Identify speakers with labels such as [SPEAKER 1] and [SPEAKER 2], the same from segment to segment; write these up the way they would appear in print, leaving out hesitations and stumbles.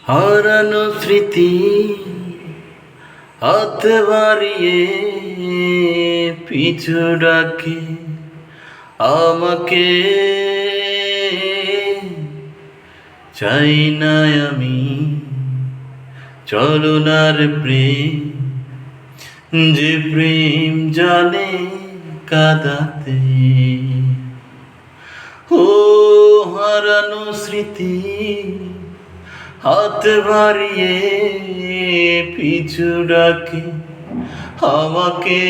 [SPEAKER 1] হারানো স্মৃতি হাত বাড়িয়ে পিছু ডাকে আমাকে। চাই না আমি চলনার প্রেম, যে প্রেম জানে কাঁদাতে। ও হারানো স্মৃতি হাত বাড়িয়ে পিছু ডাকে আমাকে।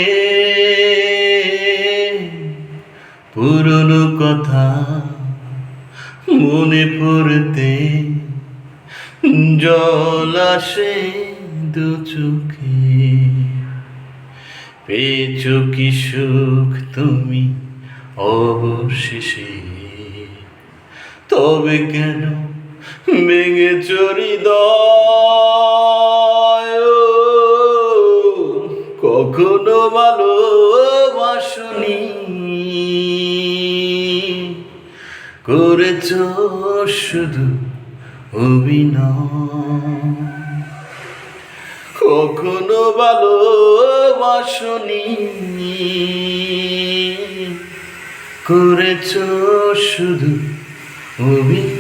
[SPEAKER 1] পুরনো কথা মনে পড়তে জল আসে দু চোখে। পেয়েছো কি সুখ তুমি অবশেষে, তবে কেন ভেঙেছ হৃদয়? কখনো ভালোবাসনি, করেছ শুধু অভিনয়। কখনো ভালোবাসনি, করেছ শুধু অভিনয়।